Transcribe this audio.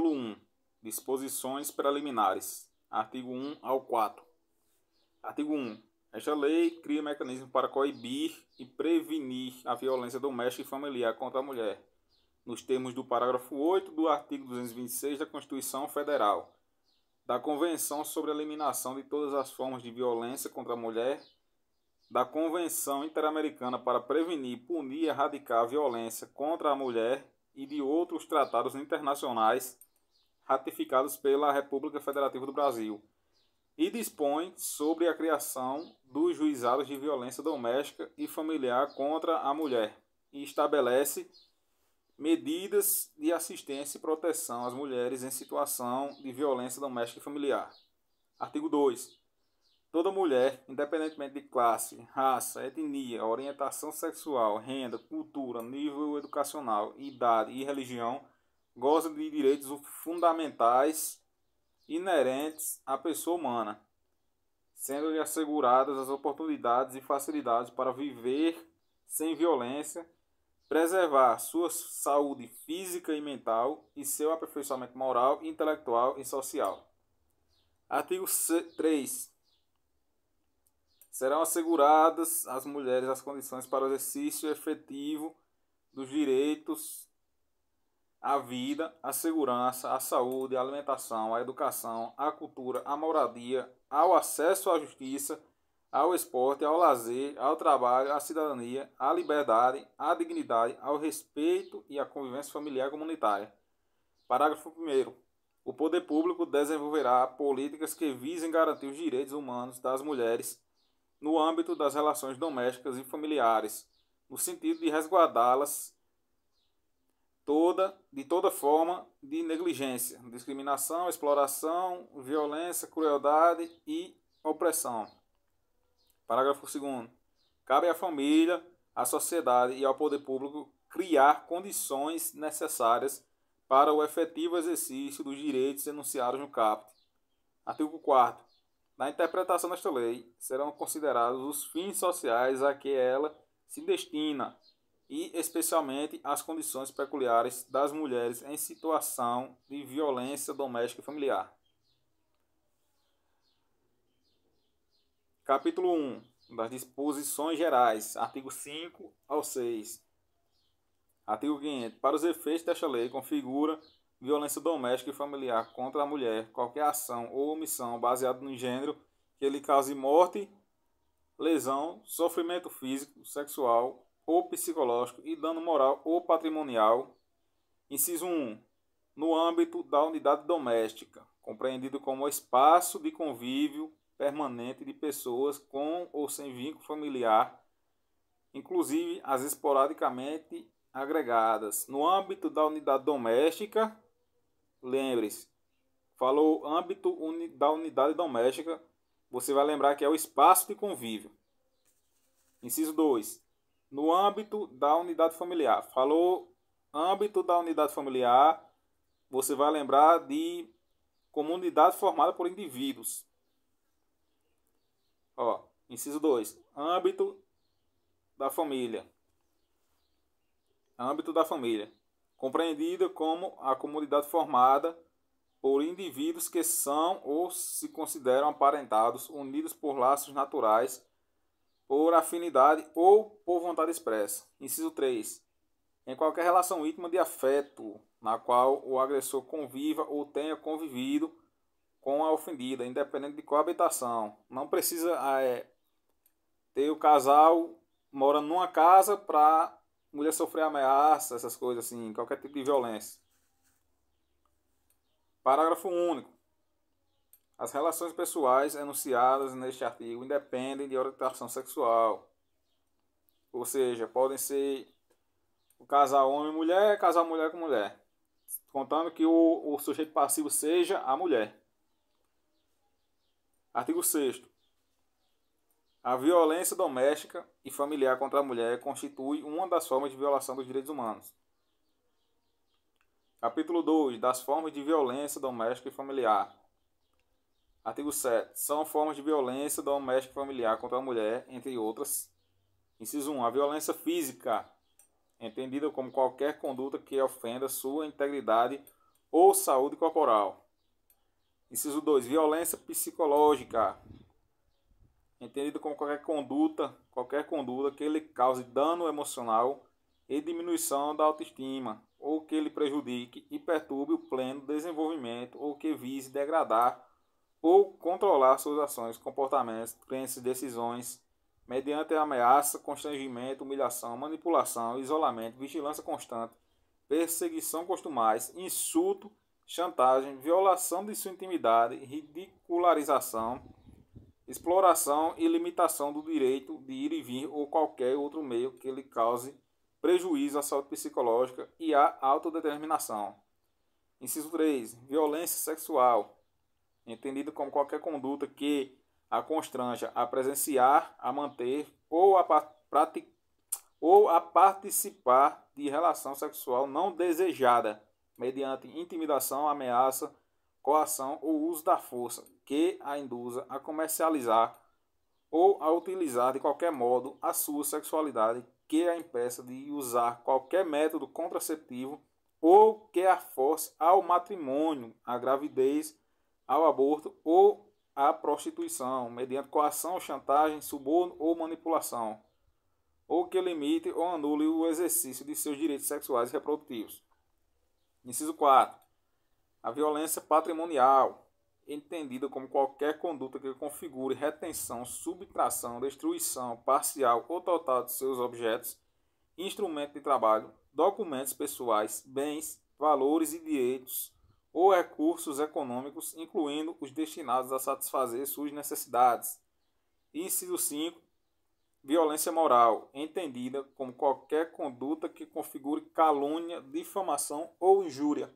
Capítulo 1. Disposições preliminares. Artigo 1 ao 4. Artigo 1. Esta lei cria mecanismos para coibir e prevenir a violência doméstica e familiar contra a mulher, nos termos do parágrafo 8 do artigo 226 da Constituição Federal, da Convenção sobre a Eliminação de todas as formas de violência contra a mulher, da Convenção Interamericana para prevenir, punir e erradicar a violência contra a mulher e de outros tratados internacionais ratificados pela República Federativa do Brasil, e dispõe sobre a criação dos juizados de violência doméstica e familiar contra a mulher, e estabelece medidas de assistência e proteção às mulheres em situação de violência doméstica e familiar. Artigo 2. Toda mulher, independentemente de classe, raça, etnia, orientação sexual, renda, cultura, nível educacional, idade e religião, goza de direitos fundamentais inerentes à pessoa humana, sendo-lhe asseguradas as oportunidades e facilidades para viver sem violência, preservar sua saúde física e mental e seu aperfeiçoamento moral, intelectual e social. Artigo 3. Serão asseguradas às mulheres as condições para o exercício efetivo dos direitos à vida, à segurança, à saúde, à alimentação, à educação, à cultura, à moradia, ao acesso à justiça, ao esporte, ao lazer, ao trabalho, à cidadania, à liberdade, à dignidade, ao respeito e à convivência familiar e comunitária. Parágrafo 1º. O poder público desenvolverá políticas que visem garantir os direitos humanos das mulheres no âmbito das relações domésticas e familiares, no sentido de resguardá-las de toda forma de negligência, discriminação, exploração, violência, crueldade e opressão. Parágrafo 2º. Cabe à família, à sociedade e ao poder público criar condições necessárias para o efetivo exercício dos direitos enunciados no caput. Artigo 4º. Na interpretação desta lei, serão considerados os fins sociais a que ela se destina e, especialmente, as condições peculiares das mulheres em situação de violência doméstica e familiar. Capítulo 1. Das disposições gerais. Artigo 5 ao 6. Artigo 5º. Para os efeitos desta lei, configura violência doméstica e familiar contra a mulher qualquer ação ou omissão baseada no gênero que lhe cause morte, lesão, sofrimento físico, sexual ou psicológico e dano moral ou patrimonial. Inciso 1. No âmbito da unidade doméstica, compreendido como espaço de convívio permanente de pessoas com ou sem vínculo familiar, inclusive as esporadicamente agregadas. No âmbito da unidade doméstica, lembre-se, falou âmbito da unidade doméstica, você vai lembrar que é o espaço de convívio. Inciso 2. No âmbito da unidade familiar. Falou âmbito da unidade familiar, você vai lembrar de comunidade formada por indivíduos. Inciso 2. Âmbito da família. Âmbito da família. Compreendida como a comunidade formada por indivíduos que são ou se consideram aparentados, unidos por laços naturais, por afinidade ou por vontade expressa. Inciso 3. Em qualquer relação íntima de afeto, na qual o agressor conviva ou tenha convivido com a ofendida, independente de coabitação. Não precisa ter o casal morando numa casa para a mulher sofrer ameaça, essas coisas assim, qualquer tipo de violência. Parágrafo único. As relações pessoais enunciadas neste artigo independem de orientação sexual. Ou seja, podem ser o casal homem e mulher, casal mulher com mulher. Contando que o sujeito passivo seja a mulher. Artigo 6º. A violência doméstica e familiar contra a mulher constitui uma das formas de violação dos direitos humanos. Capítulo 2. Das formas de violência doméstica e familiar. Artigo 7. São formas de violência doméstica e familiar contra a mulher, entre outras. Inciso 1. A violência física, entendida como qualquer conduta que ofenda sua integridade ou saúde corporal. Inciso 2. Violência psicológica, entendido como qualquer conduta que lhe cause dano emocional e diminuição da autoestima, ou que lhe prejudique e perturbe o pleno desenvolvimento, ou que vise degradar ou controlar suas ações, comportamentos, crenças e decisões, mediante ameaça, constrangimento, humilhação, manipulação, isolamento, vigilância constante, perseguição costumais, insulto, chantagem, violação de sua intimidade, ridicularização, exploração e limitação do direito de ir e vir ou qualquer outro meio que lhe cause prejuízo à saúde psicológica e à autodeterminação. Inciso 3. Violência sexual, entendido como qualquer conduta que a constranja a presenciar, a manter ou a participar de relação sexual não desejada, mediante intimidação, ameaça, coação ou uso da força, que a induza a comercializar ou a utilizar de qualquer modo a sua sexualidade, que a impeça de usar qualquer método contraceptivo ou que a force ao matrimônio, à gravidez, ao aborto ou à prostituição, mediante coação, chantagem, suborno ou manipulação, ou que limite ou anule o exercício de seus direitos sexuais e reprodutivos. Inciso 4. A violência patrimonial, entendida como qualquer conduta que configure retenção, subtração, destruição parcial ou total de seus objetos, instrumentos de trabalho, documentos pessoais, bens, valores e direitos ou recursos econômicos, incluindo os destinados a satisfazer suas necessidades. Inciso 5. Violência moral, entendida como qualquer conduta que configure calúnia, difamação ou injúria.